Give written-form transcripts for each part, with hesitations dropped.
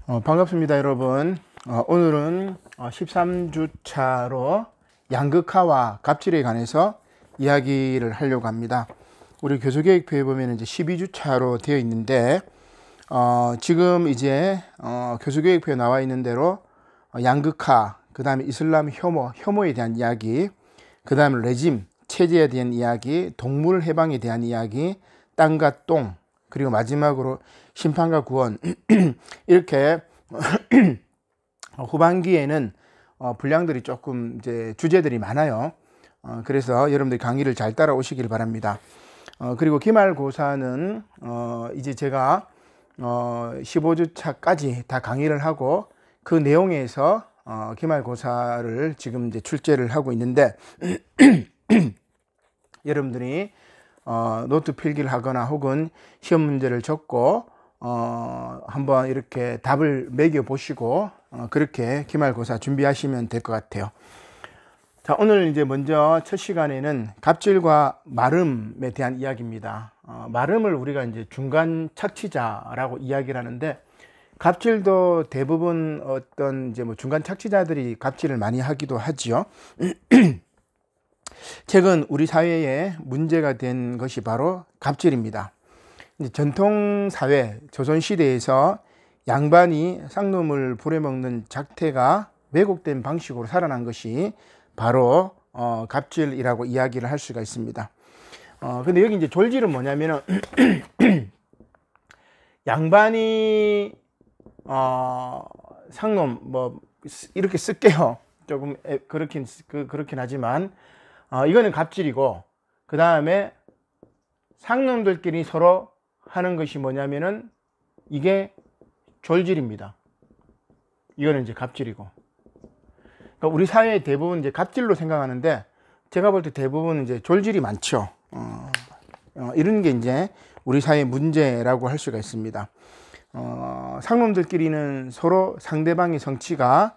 반갑습니다, 여러분. 오늘은 13주차로 양극화와 갑질에 관해서 이야기를 하려고 합니다. 우리 교수계획표에 보면 이제 12주차로 되어 있는데, 지금 이제 교수계획표에 나와 있는 대로 양극화, 그 다음에 이슬람 혐오에 대한 이야기, 그 다음에 레짐, 체제에 대한 이야기, 동물 해방에 대한 이야기, 땅과 똥, 그리고 마지막으로 심판과 구원 이렇게 후반기에는 분량들이 조금 이제 주제들이 많아요. 그래서 여러분들이 강의를 잘 따라오시길 바랍니다. 그리고 기말고사는 이제 제가 15주차까지 다 강의를 하고 그 내용에서 기말고사를 지금 이제 출제를 하고 있는데 여러분들이 노트 필기를 하거나 혹은 시험 문제를 적고 한번 이렇게 답을 매겨 보시고 그렇게 기말고사 준비하시면 될 것 같아요. 자, 오늘 이제 먼저 첫 시간에는 갑질과 마름에 대한 이야기입니다. 마름을 우리가 이제 중간 착취자라고 이야기를 하는데, 갑질도 대부분 어떤 이제 뭐 중간 착취자들이 갑질을 많이 하기도 하지요. 최근 우리 사회에 문제가 된 것이 바로 갑질입니다. 전통 사회 조선시대에서 양반이 쌍놈을 부려먹는 작태가 왜곡된 방식으로 살아난 것이 바로 갑질이라고 이야기를 할 수가 있습니다. 근데 여기 이제 졸질은 뭐냐면은 양반이 상놈 뭐 이렇게 쓸게요. 조금 그렇긴 하지만 이거는 갑질이고, 그 다음에 상놈들끼리 서로 하는 것이 뭐냐면은 이게 졸질입니다. 이거는 이제 갑질이고. 그러니까 우리 사회의 대부분 이제 갑질로 생각하는데, 제가 볼 때 대부분 이제 졸질이 많죠. 이런 게 이제 우리 사회의 문제라고 할 수가 있습니다. 상놈들끼리는 서로 상대방의 성취가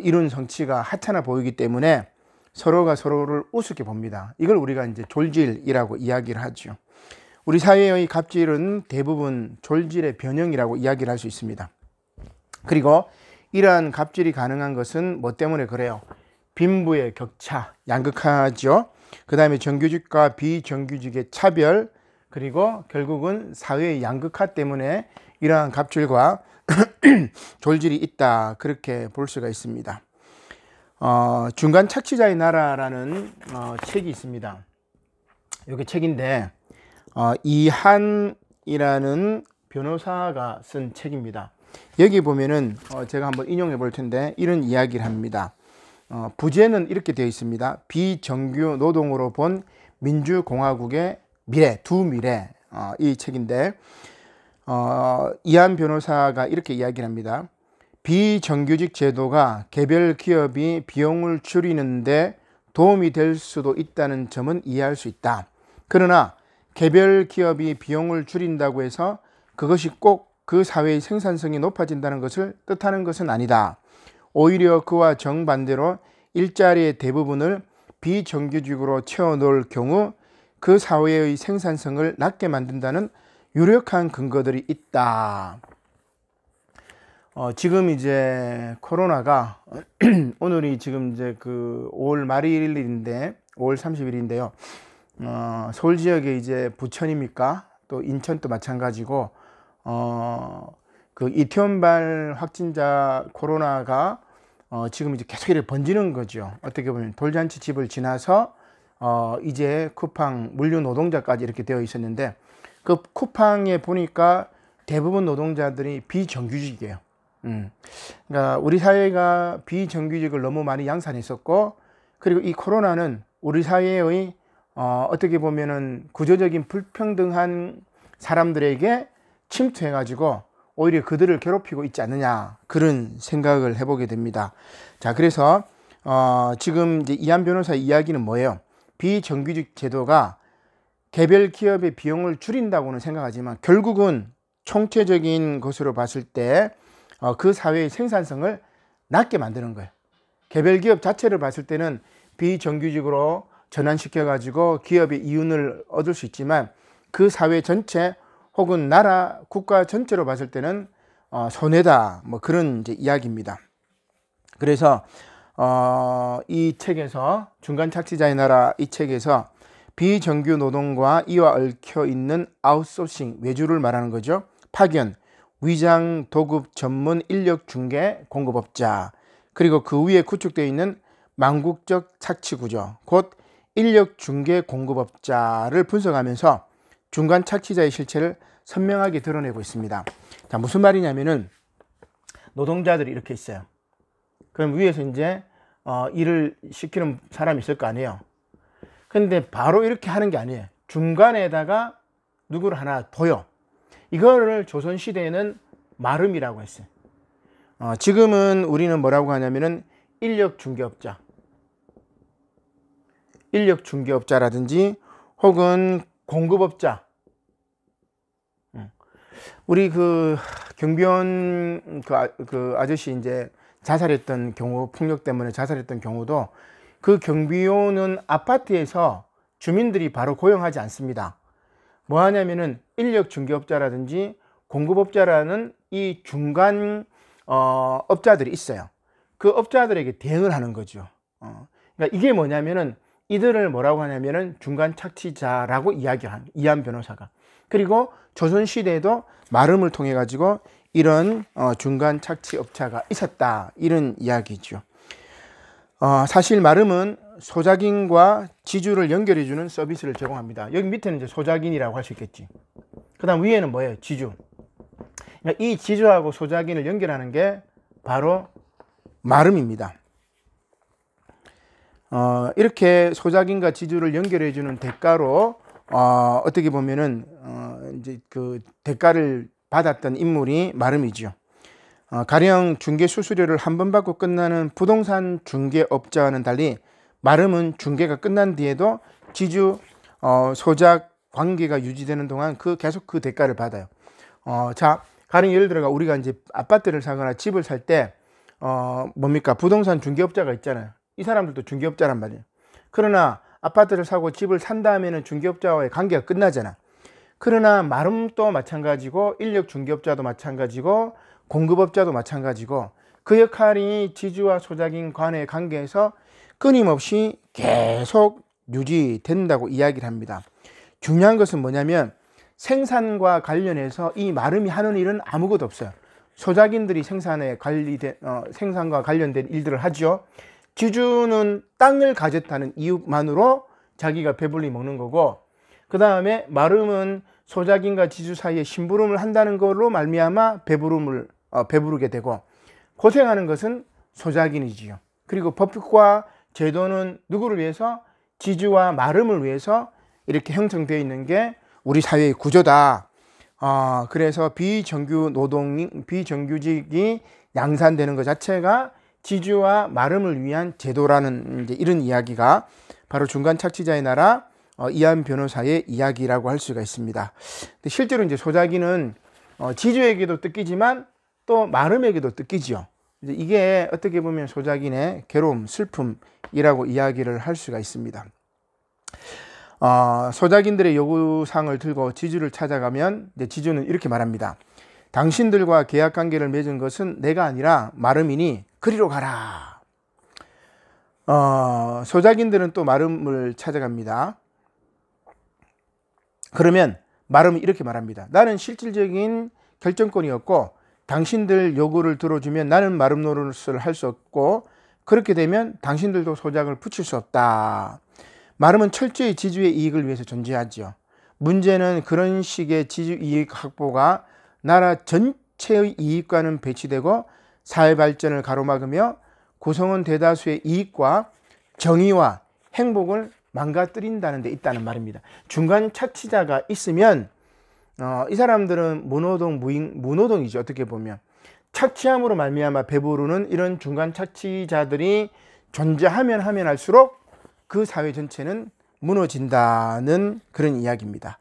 이룬 성취가 하찮아 보이기 때문에 서로가 서로를 우습게 봅니다. 이걸 우리가 이제 졸질이라고 이야기를 하죠. 우리 사회의 갑질은 대부분 졸질의 변형이라고 이야기를 할 수 있습니다. 그리고 이러한 갑질이 가능한 것은 뭐 때문에 그래요? 빈부의 격차, 양극화죠. 그 다음에 정규직과 비정규직의 차별, 그리고 결국은 사회의 양극화 때문에 이러한 갑질과 졸질이 있다, 그렇게 볼 수가 있습니다. 중간 착취자의 나라라는 책이 있습니다. 이게 책인데 이한이라는 변호사가 쓴 책입니다. 여기 보면은 제가 한번 인용해 볼 텐데 이런 이야기를 합니다. 부제는 이렇게 되어 있습니다. 비정규 노동으로 본 민주공화국의 미래, 두 미래, 이 책인데 이한 변호사가 이렇게 이야기를 합니다. 비정규직 제도가 개별 기업이 비용을 줄이는데 도움이 될 수도 있다는 점은 이해할 수 있다. 그러나 개별 기업이 비용을 줄인다고 해서 그것이 꼭 그 사회의 생산성이 높아진다는 것을 뜻하는 것은 아니다. 오히려 그와 정반대로 일자리의 대부분을 비정규직으로 채워놓을 경우 그 사회의 생산성을 낮게 만든다는 유력한 근거들이 있다. 지금 이제 코로나가 오늘이 지금 이제 그 5월 말일인데 5월 30일인데요. 서울 지역에 이제 부천입니까? 또 인천도 마찬가지고 그 이태원발 확진자 코로나가 지금 이제 계속 이렇게 번지는 거죠. 어떻게 보면 돌잔치 집을 지나서 이제 쿠팡 물류 노동자까지 이렇게 되어 있었는데, 그 쿠팡에 보니까 대부분 노동자들이 비정규직이에요. 그러니까 우리 사회가 비정규직을 너무 많이 양산했었고, 그리고 이 코로나는 우리 사회의 어떻게 보면은 구조적인 불평등한 사람들에게 침투해가지고 오히려 그들을 괴롭히고 있지 않느냐, 그런 생각을 해보게 됩니다. 자, 그래서 지금 이제 이한 변호사의 이야기는 뭐예요? 비정규직 제도가 개별 기업의 비용을 줄인다고는 생각하지만 결국은 총체적인 것으로 봤을 때 그 사회의 생산성을 낮게 만드는 거예요. 개별 기업 자체를 봤을 때는 비정규직으로 전환시켜 가지고 기업의 이윤을 얻을 수 있지만 그 사회 전체 혹은 나라 국가 전체로 봤을 때는 손해다, 뭐 그런 이제 이야기입니다. 그래서 이 책에서 중간 착취자의 나라 이 책에서 비정규 노동과 이와 얽혀 있는 아웃소싱, 외주를 말하는 거죠. 파견, 위장 도급 전문 인력 중개 공급업자, 그리고 그 위에 구축되어 있는 망국적 착취 구조, 곧 인력 중개 공급업자를 분석하면서 중간 착취자의 실체를 선명하게 드러내고 있습니다. 자, 무슨 말이냐면은 노동자들이 이렇게 있어요. 그럼 위에서 이제 일을 시키는 사람이 있을 거 아니에요. 근데 바로 이렇게 하는 게 아니에요. 중간에다가 누구를 하나 둬요. 이거를 조선시대에는 마름이라고 했어요. 지금은 우리는 뭐라고 하냐면은 인력 중개업자라든지 혹은 공급업자. 우리 그 경비원 그 아저씨 이제 자살했던 경우, 폭력 때문에 자살했던 경우도 그 경비원은 아파트에서 주민들이 바로 고용하지 않습니다. 뭐 하냐면은 인력 중개업자라든지 공급업자라는 이 중간 업자들이 있어요. 그 업자들에게 대응을 하는 거죠. 그러니까 이게 뭐냐면은 이들을 뭐라고 하냐면은 중간 착취자라고 이야기한 이한 변호사가. 그리고 조선시대에도 마름을 통해 가지고 이런 중간 착취 업자가 있었다, 이런 이야기죠. 사실 마름은 소작인과 지주를 연결해주는 서비스를 제공합니다. 여기 밑에는 이제 소작인이라고 할 수 있겠지. 그 다음 위에는 뭐예요? 지주. 그러니까 이 지주하고 소작인을 연결하는 게 바로 마름입니다. 이렇게 소작인과 지주를 연결해주는 대가로 어떻게 보면은 이제 그 대가를 받았던 인물이 마름이죠. 가령 중개 수수료를 한 번 받고 끝나는 부동산 중개업자와는 달리 마름은 중개가 끝난 뒤에도 지주 소작 관계가 유지되는 동안 계속 그 대가를 받아요. 자, 가령 예를 들어 우리가 이제 아파트를 사거나 집을 살 때 뭡니까? 부동산 중개업자가 있잖아요. 이 사람들도 중개업자란 말이에요. 그러나 아파트를 사고 집을 산 다음에는 중개업자와의 관계가 끝나잖아. 그러나 마름도 마찬가지고 인력 중개업자도 마찬가지고 공급업자도 마찬가지고 그 역할이 지주와 소작인 간의 관계에서 끊임없이 계속 유지된다고 이야기를 합니다. 중요한 것은 뭐냐면 생산과 관련해서 이 마름이 하는 일은 아무것도 없어요. 소작인들이 생산과 관련된 일들을 하죠. 지주는 땅을 가졌다는 이유만으로 자기가 배불리 먹는 거고, 그 다음에 마름은 소작인과 지주 사이에 심부름을 한다는 걸로 말미암아 배부르게 되고, 고생하는 것은 소작인이지요. 그리고 법과 제도는 누구를 위해서? 지주와 마름을 위해서 이렇게 형성되어 있는 게 우리 사회의 구조다. 그래서 비정규직이 양산되는 것 자체가 지주와 마름을 위한 제도라는 이제 이런 이야기가 바로 중간 착취자의 나라 이한 변호사의 이야기라고 할 수가 있습니다. 근데 실제로 이제 소작인은 지주에게도 뜯기지만 또 마름에게도 뜯기죠. 이게 어떻게 보면 소작인의 괴로움, 슬픔이라고 이야기를 할 수가 있습니다. 소작인들의 요구사항을 들고 지주를 찾아가면 이제 지주는 이렇게 말합니다. 당신들과 계약관계를 맺은 것은 내가 아니라 마름이니 그리로 가라. 소작인들은 또 마름을 찾아갑니다. 그러면 마름이 이렇게 말합니다. 나는 실질적인 결정권이 없고 당신들 요구를 들어주면 나는 마름 노릇을 할 수 없고 그렇게 되면 당신들도 소작을 붙일 수 없다. 마름은 철저히 지주의 이익을 위해서 존재하죠. 문제는 그런 식의 지주 이익 확보가 나라 전체의 이익과는 배치되고 사회 발전을 가로막으며 구성원 대다수의 이익과 정의와 행복을 망가뜨린다는 데 있다는 말입니다. 중간 착취자가 있으면 이 사람들은 무노동이죠. 어떻게 보면 착취함으로 말미암아 배부르는 이런 중간 착취자들이 존재하면 할수록 그 사회 전체는 무너진다는 그런 이야기입니다.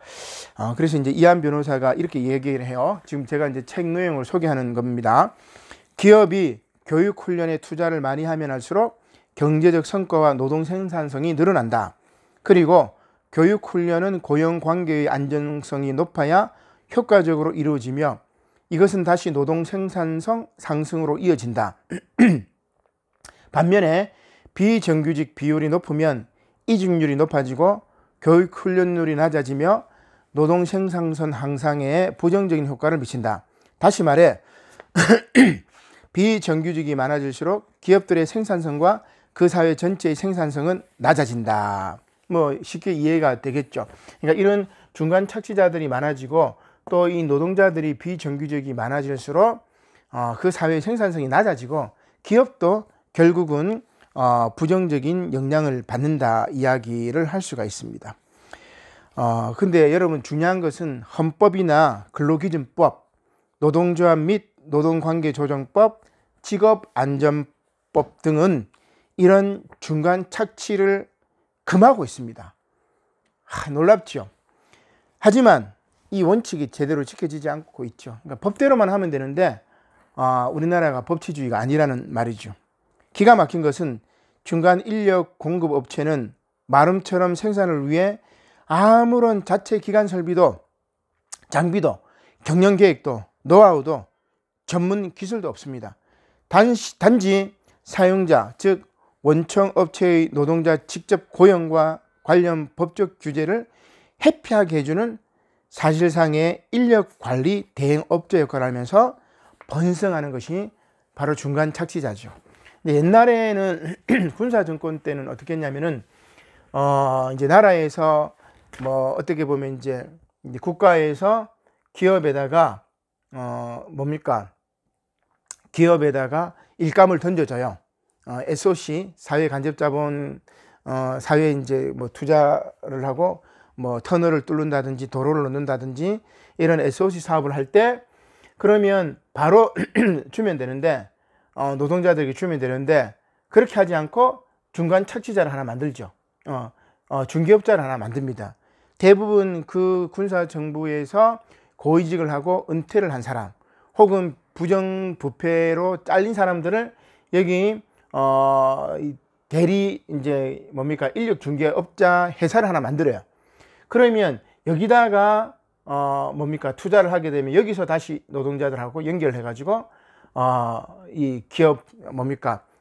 그래서 이제 이한 변호사가 이렇게 얘기를 해요. 지금 제가 이제 책 내용을 소개하는 겁니다. 기업이 교육 훈련에 투자를 많이 하면 할수록 경제적 성과와 노동 생산성이 늘어난다. 그리고 교육 훈련은 고용 관계의 안정성이 높아야 효과적으로 이루어지며 이것은 다시 노동 생산성 상승으로 이어진다. 반면에 비정규직 비율이 높으면 이직률이 높아지고 교육 훈련률이 낮아지며 노동 생산성 향상에 부정적인 효과를 미친다. 다시 말해 비정규직이 많아질수록 기업들의 생산성과 그 사회 전체의 생산성은 낮아진다. 뭐 쉽게 이해가 되겠죠. 그러니까 이런 중간 착취자들이 많아지고 또 이 노동자들이 비정규직이 많아질수록 그 사회의 생산성이 낮아지고 기업도 결국은 부정적인 영향을 받는다 이야기를 할 수가 있습니다. 근데 여러분 중요한 것은 헌법이나 근로기준법, 노동조합 및 노동관계조정법, 직업안전법 등은 이런 중간 착취를 금하고 있습니다. 놀랍죠. 하지만 이 원칙이 제대로 지켜지지 않고 있죠. 그러니까 법대로만 하면 되는데 우리나라가 법치주의가 아니라는 말이죠. 기가 막힌 것은 중간 인력 공급 업체는 마름처럼 생산을 위해 아무런 자체 기간 설비도 장비도 경영 계획도 노하우도 전문 기술도 없습니다. 단지 사용자 즉 원청 업체의 노동자 직접 고용과 관련 법적 규제를 회피하게 해주는 사실상의 인력 관리 대행 업체 역할을 하면서 번성하는 것이 바로 중간 착취자죠. 근데 옛날에는 군사 정권 때는 어떻게 했냐면은 이제 나라에서 뭐 어떻게 보면 이제 국가에서 기업에다가 기업에다가 일감을 던져줘요. SOC 사회 간접자본 사회에 이제 뭐 투자를 하고 뭐 터널을 뚫는다든지 도로를 넣는다든지 이런 SOC 사업을 할 때 그러면 바로 주면 되는데 노동자들에게 주면 되는데 그렇게 하지 않고 중간 착취자를 하나 만들죠. 중개업자를 하나 만듭니다. 대부분 그 군사정부에서 고위직을 하고 은퇴를 한 사람 혹은 부정부패로 잘린 사람들을 여기 대리 이제 인력 중개업자 회사를 하나 만들어요. 그러면 여기다가 투자를 하게 되면 여기서 다시 노동자들하고 연결해 가지고 이 기업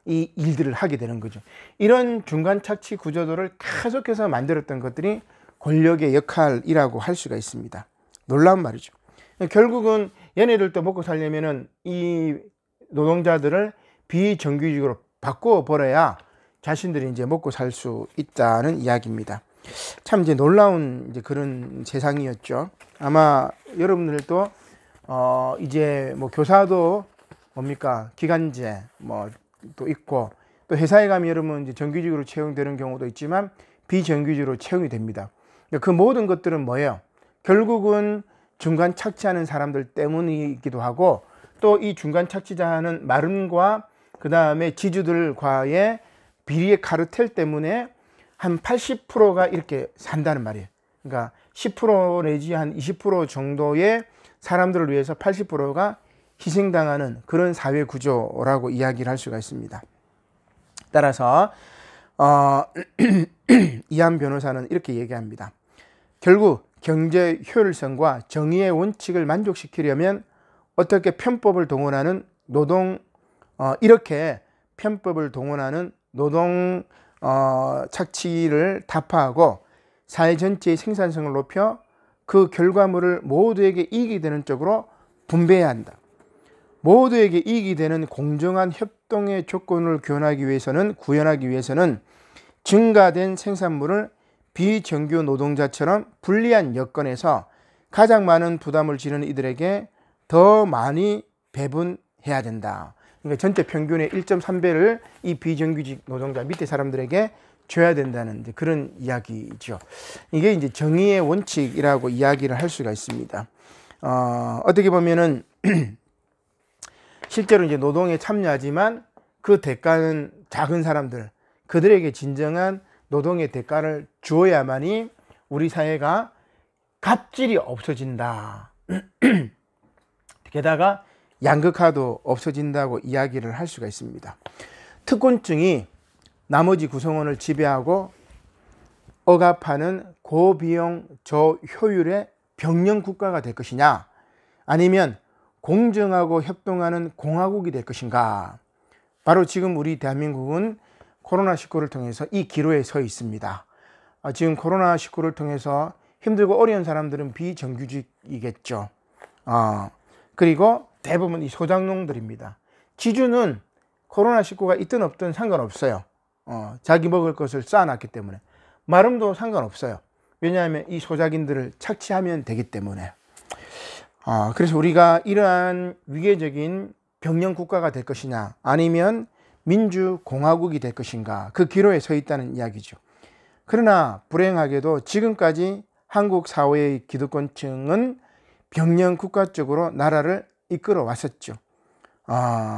이 일들을 하게 되는 거죠. 이런 중간 착취 구조도를 계속해서 만들었던 것들이 권력의 역할이라고 할 수가 있습니다. 놀라운 말이죠. 결국은 얘네들도 먹고 살려면은 이 노동자들을 비정규직으로 바꿔 버려야 자신들이 이제 먹고 살 수 있다는 이야기입니다. 참 이제 놀라운 이제 그런 세상이었죠. 아마 여러분들도 이제 뭐 교사도 기간제 또 있고 또 회사에 가면 여러분 이제 정규직으로 채용되는 경우도 있지만 비정규직으로 채용이 됩니다. 그 모든 것들은 뭐예요? 결국은 중간 착취하는 사람들 때문이기도 하고 또 이 중간 착취자는 마름과 그 다음에 지주들과의 비리의 카르텔 때문에 한 80%가 이렇게 산다는 말이에요. 그러니까 10% 내지 한 20% 정도의 사람들을 위해서 80%가 희생당하는 그런 사회 구조라고 이야기를 할 수가 있습니다. 따라서 이한 변호사는 이렇게 얘기합니다. 결국 경제 효율성과 정의의 원칙을 만족시키려면 어떻게 편법을 동원하는 이렇게 편법을 동원하는 노동 착취를 타파하고 사회 전체의 생산성을 높여 그 결과물을 모두에게 이익이 되는 쪽으로 분배해야 한다. 모두에게 이익이 되는 공정한 협동의 조건을 구현하기 위해서는 증가된 생산물을 비정규 노동자처럼 불리한 여건에서 가장 많은 부담을 지는 이들에게 더 많이 배분해야 된다. 그러니까 전체 평균의 1.3배를 이 비정규직 노동자 밑에 사람들에게 줘야 된다는 그런 이야기죠. 이게 이제 정의의 원칙이라고 이야기를 할 수가 있습니다. 어떻게 보면은 실제로 이제 노동에 참여하지만 그 대가는 작은 사람들, 그들에게 진정한 노동의 대가를 주어야만이 우리 사회가 갑질이 없어진다. 게다가 양극화도 없어진다고 이야기를 할 수가 있습니다. 특권층이 나머지 구성원을 지배하고 억압하는 고비용 저효율의 병영 국가가 될 것이냐, 아니면 공정하고 협동하는 공화국이 될 것인가? 바로 지금 우리 대한민국은 코로나19를 통해서 이 기로에 서 있습니다. 지금 코로나19를 통해서 힘들고 어려운 사람들은 비정규직이겠죠. 그리고 대부분 이 소작농들입니다. 지주는 코로나19가 있든 없든 상관없어요. 자기 먹을 것을 쌓아놨기 때문에. 마름도 상관없어요. 왜냐하면 이 소작인들을 착취하면 되기 때문에. 그래서 우리가 이러한 위계적인 병영 국가가 될 것이냐, 아니면 민주공화국이 될 것인가, 그 기로에 서 있다는 이야기죠. 그러나 불행하게도 지금까지 한국 사회의 기득권층은 병영 국가 쪽으로 나라를 이끌어 왔었죠.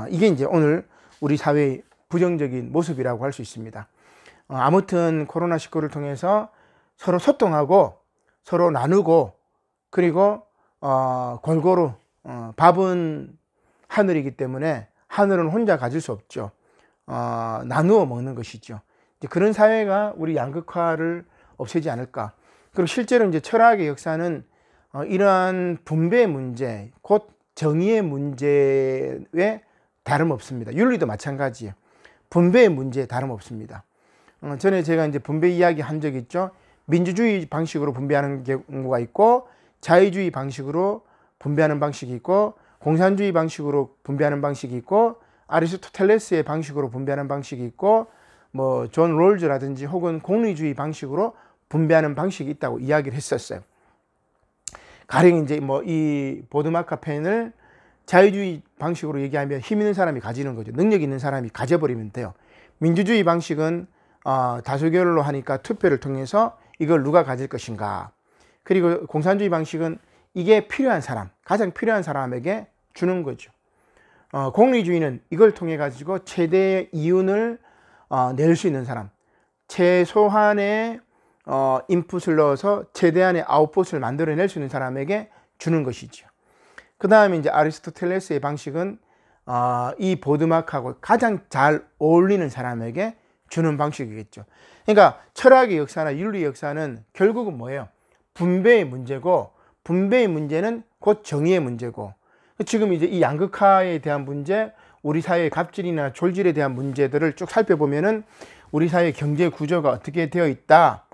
이게 이제 오늘 우리 사회의 부정적인 모습이라고 할 수 있습니다. 아무튼 코로나19를 통해서 서로 소통하고 서로 나누고, 그리고 골고루 밥은 하늘이기 때문에 하늘은 혼자 가질 수 없죠. 나누어 먹는 것이죠. 이제 그런 사회가 우리 양극화를 없애지 않을까. 그리고 실제로 이제 철학의 역사는 이러한 분배의 문제, 곧 정의의 문제에 다름없습니다. 윤리도 마찬가지예요. 분배의 문제에 다름없습니다. 전에 제가 이제 분배 이야기 한 적이 있죠. 민주주의 방식으로 분배하는 경우가 있고, 자유주의 방식으로 분배하는 방식이 있고, 공산주의 방식으로 분배하는 방식이 있고, 아리스토텔레스의 방식으로 분배하는 방식이 있고, 뭐 존 롤즈라든지 혹은 공리주의 방식으로 분배하는 방식이 있다고 이야기를 했었어요. 가령 이제 뭐 이 보드마카펜을 자유주의 방식으로 얘기하면 힘 있는 사람이 가지는 거죠. 능력 있는 사람이 가져버리면 돼요. 민주주의 방식은 다수결로 하니까 투표를 통해서 이걸 누가 가질 것인가. 그리고 공산주의 방식은 이게 필요한 사람, 가장 필요한 사람에게 주는 거죠. 공리주의는 이걸 통해 가지고 최대의 이윤을 낼 수 있는 사람, 최소한의 인풋을 넣어서 최대한의 아웃풋을 만들어낼 수 있는 사람에게 주는 것이죠. 그 다음에 이제 아리스토텔레스의 방식은 이 보드마크하고 가장 잘 어울리는 사람에게 주는 방식이겠죠. 그러니까 철학의 역사나 윤리의 역사는 결국은 뭐예요? 분배의 문제고, 분배의 문제는 곧 정의의 문제고, 지금 이제 이 양극화에 대한 문제, 우리 사회의 갑질이나 졸질에 대한 문제들을 쭉 살펴보면은 우리 사회의 경제 구조가 어떻게 되어 있다.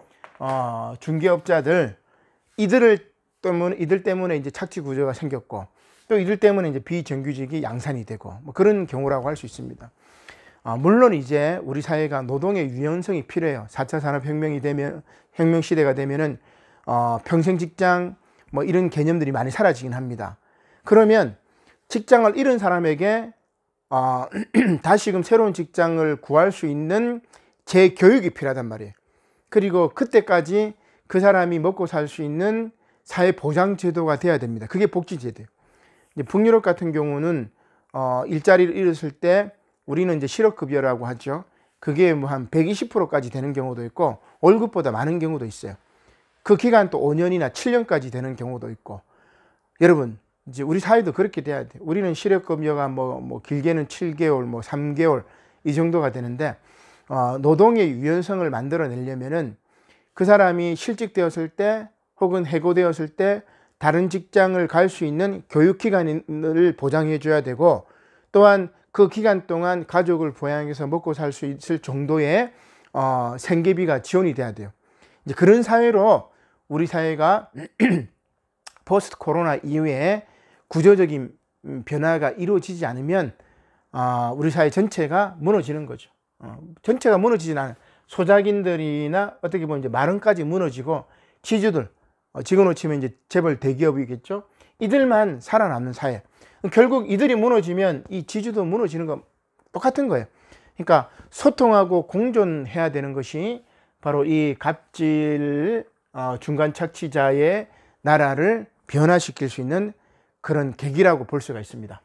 중개업자들, 이들 때문에 이제 착취 구조가 생겼고, 또 이들 때문에 이제 비정규직이 양산이 되고, 뭐 그런 경우라고 할 수 있습니다. 물론 이제 우리 사회가 노동의 유연성이 필요해요. 4차 산업혁명이 되면, 혁명 시대가 되면은 평생 직장 뭐 이런 개념들이 많이 사라지긴 합니다. 그러면 직장을 잃은 사람에게 다시금 새로운 직장을 구할 수 있는 재교육이 필요하단 말이에요. 그리고 그때까지 그 사람이 먹고 살 수 있는 사회보장제도가 돼야 됩니다. 그게 복지제도예요. 이제 북유럽 같은 경우는 일자리를 잃었을 때 우리는 이제 실업급여라고 하죠. 그게 뭐 한 120%까지 되는 경우도 있고, 월급보다 많은 경우도 있어요. 그 기간 또 5년이나 7년까지 되는 경우도 있고. 여러분, 이제 우리 사회도 그렇게 돼야 돼요. 우리는 실업급여가 뭐 길게는 7개월, 뭐 3개월 이 정도가 되는데, 노동의 유연성을 만들어내려면은 그 사람이 실직되었을 때 혹은 해고되었을 때 다른 직장을 갈 수 있는 교육기간을 보장해 줘야 되고, 또한 그 기간 동안 가족을 부양해서 먹고 살 수 있을 정도의 생계비가 지원이 돼야 돼요. 이제 그런 사회로 우리 사회가 포스트 코로나 이후에 구조적인 변화가 이루어지지 않으면 우리 사회 전체가 무너지는 거죠. 전체가 무너지진 않아요. 소작인들이나 어떻게 보면 이제 마른까지 무너지고, 지주들, 지금으로 치면 이제 재벌 대기업이겠죠. 이들만 살아남는 사회. 결국 이들이 무너지면 이 지주도 무너지는 건 똑같은 거예요. 그러니까 소통하고 공존해야 되는 것이 바로 이 갑질 중간 착취자의 나라를 변화시킬 수 있는 그런 계기라고 볼 수가 있습니다.